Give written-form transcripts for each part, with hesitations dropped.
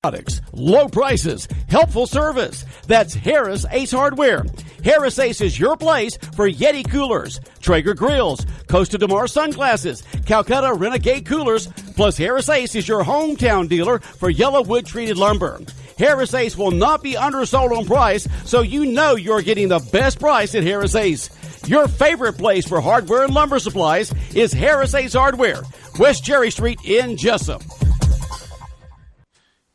Products, low prices, helpful service. That's Harris Ace Hardware. Harris Ace is your place for Yeti coolers, Traeger grills, Costa de Mar sunglasses, Calcutta Renegade coolers, plus Harris Ace is your hometown dealer for yellow wood treated lumber. Harris Ace will not be undersold on price, so you know you're getting the best price at Harris Ace. Your favorite place for hardware and lumber supplies is Harris Ace Hardware, West Cherry Street in Jesup.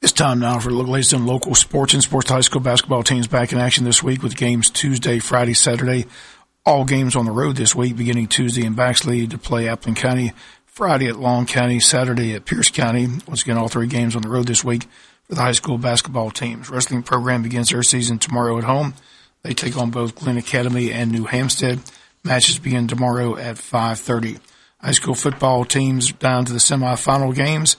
It's time now for the latest in local sports and sports high school basketball teams back in action this week with games Tuesday, Friday, Saturday. All games on the road this week, beginning Tuesday in Baxley to play Appleton County, Friday at Long County, Saturday at Pierce County. Once again, all three games on the road this week for the high school basketball teams. Wrestling program begins their season tomorrow at home. They take on both Glen Academy and New Hampstead. Matches begin tomorrow at 5:30. High school football teams down to the semifinal games.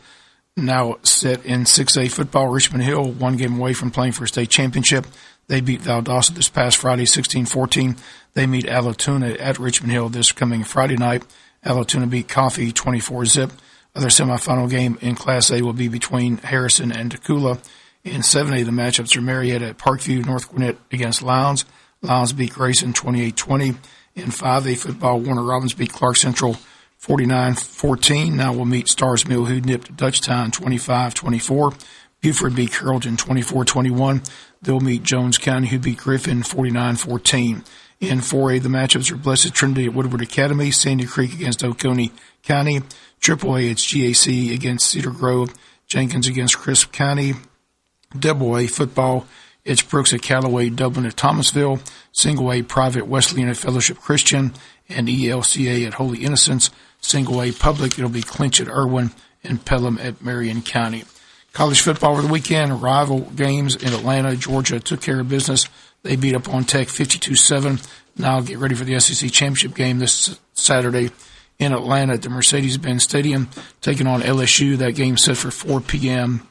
Now set in 6A football, Richmond Hill, one game away from playing for a state championship. They beat Valdosta this past Friday, 16-14. They meet Allatoona at Richmond Hill this coming Friday night. Allatoona beat Coffee 24-zip. Other semifinal game in Class A will be between Harrison and Tacula. In 7A, the matchups are Marietta at Parkview, North Gwinnett against Lowndes. Lowndes beat Grayson 28-20. In 5A football, Warner Robins beat Clark Central 49-14. Now we'll meet Stars Mill, who nipped Dutchtown 25-24. Buford beat Carrollton 24-21. They'll meet Jones County, who beat Griffin 49-14. In 4A, the matchups are Blessed Trinity at Woodward Academy, Sandy Creek against Oconee County. AAA, it's GAC against Cedar Grove, Jenkins against Crisp County. AA football, it's Brooks at Callaway, Dublin at Thomasville. Single A private, Wesleyan at Fellowship Christian, and ELCA at Holy Innocents. Single A public, it'll be Clinch at Irwin and Pelham at Marion County. College football over the weekend, rival games in Atlanta. Georgia took care of business. They beat up on Tech 52-7. Now get ready for the SEC championship game this Saturday in Atlanta at the Mercedes-Benz Stadium, taking on LSU. That game set for 4 p.m.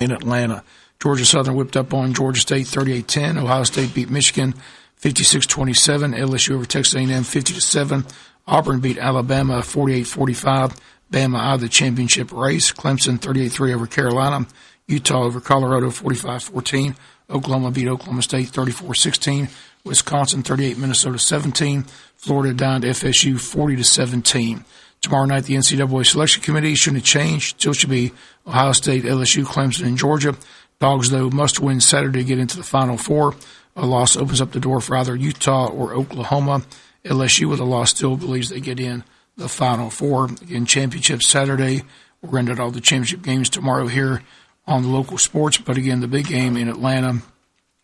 in Atlanta. Georgia Southern whipped up on Georgia State 38-10. Ohio State beat Michigan 56-27. LSU over Texas A&M 50-7. Auburn beat Alabama 48-45. Bama out of the championship race. Clemson 38-3 over Carolina. Utah over Colorado 45-14. Oklahoma beat Oklahoma State 34-16. Wisconsin 38, Minnesota 17. Florida down to FSU 40-17. Tomorrow night, the NCAA selection committee shouldn't change. Still should be Ohio State, LSU, Clemson, and Georgia. Dogs, though, must win Saturday to get into the Final Four. A loss opens up the door for either Utah or Oklahoma. LSU with a loss still believes they get in the Final Four. Again, championship Saturday. We'll render all the championship games tomorrow here on the local sports. But again, the big game in Atlanta,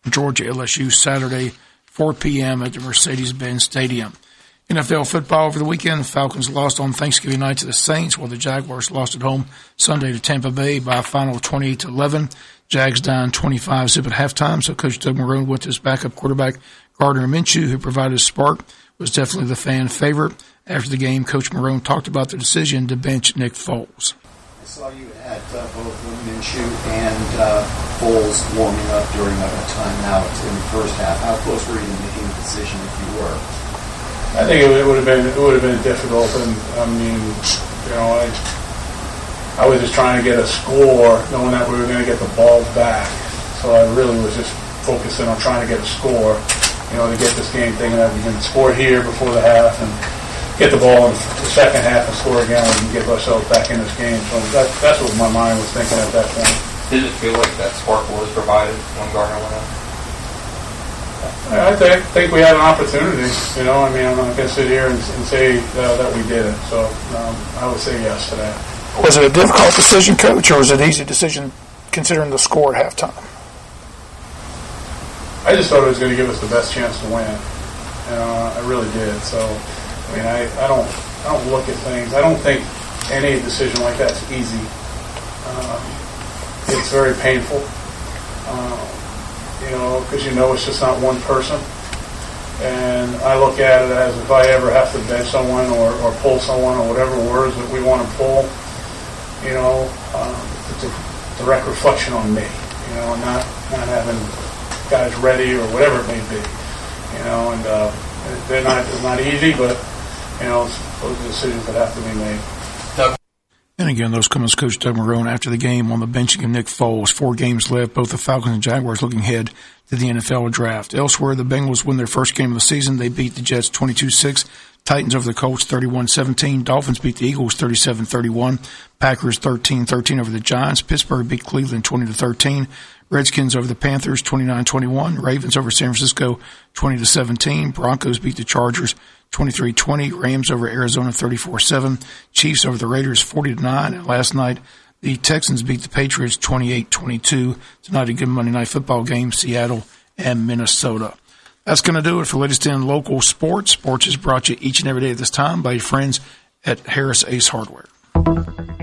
Georgia, LSU, Saturday, 4 p.m. at the Mercedes-Benz Stadium. NFL football over the weekend. The Falcons lost on Thanksgiving night to the Saints, while the Jaguars lost at home Sunday to Tampa Bay by a final of 28-11. Jags down 25-zip at halftime, so Coach Doug Marrone with his backup quarterback Gardner Minshew, who provided a spark, was definitely the fan favorite. After the game, Coach Marrone talked about the decision to bench Nick Foles. I saw you at both Minshew and Foles warming up during a timeout in the first half. How close were you to making a decision if you were? I think it would have been difficult, and I mean, you know, I was just trying to get a score, knowing that we were going to get the ball back. So I really was just focusing on trying to get a score, you know, to get this game, thinking that we can score here before the half and get the ball in the second half and score again and get ourselves back in this game. So that's what my mind was thinking at that point. Did it feel like that spark was provided when Gardner went out? I think we had an opportunity. You know, I mean, I'm not going to sit here and say that we did it. So I would say yes to that. Was it a difficult decision, Coach, or was it an easy decision considering the score at halftime? I just thought it was going to give us the best chance to win. You know, I really did. So, I mean, I don't look at things. I don't think any decision like that's easy. It's very painful. You know, because you know it's just not one person. And I look at it as if I ever have to bench someone or pull someone or whatever words that we want to pull, you know, it's a direct reflection on me, you know, and not having guys ready or whatever it may be, you know, and it's not easy, but, you know, those are decisions that have to be made. And again, those comments Coach Doug Marrone after the game on the benching of Nick Foles. 4 games left. Both the Falcons and Jaguars looking ahead to the NFL draft. Elsewhere, the Bengals win their first game of the season. They beat the Jets 22-6. Titans over the Colts 31-17. Dolphins beat the Eagles 37-31. Packers 13-13 over the Giants. Pittsburgh beat Cleveland 20-13. Redskins over the Panthers 29-21. Ravens over San Francisco 20-17. Broncos beat the Chargers 23-20. Rams over Arizona 34-7. Chiefs over the Raiders 40-9. And last night, the Texans beat the Patriots 28-22. Tonight, a good Monday Night Football game, Seattle and Minnesota. That's going to do it for latest in local sports. Sports is brought to you each and every day at this time by your friends at Harris Ace Hardware.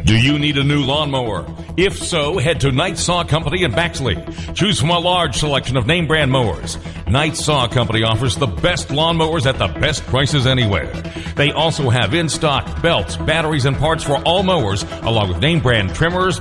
Do you need a new lawnmower? If so, head to Knight Saw Company in Baxley. Choose from a large selection of name brand mowers. Knight Saw Company offers the best lawnmowers at the best prices anywhere. They also have in stock belts, batteries, and parts for all mowers, along with name brand trimmers.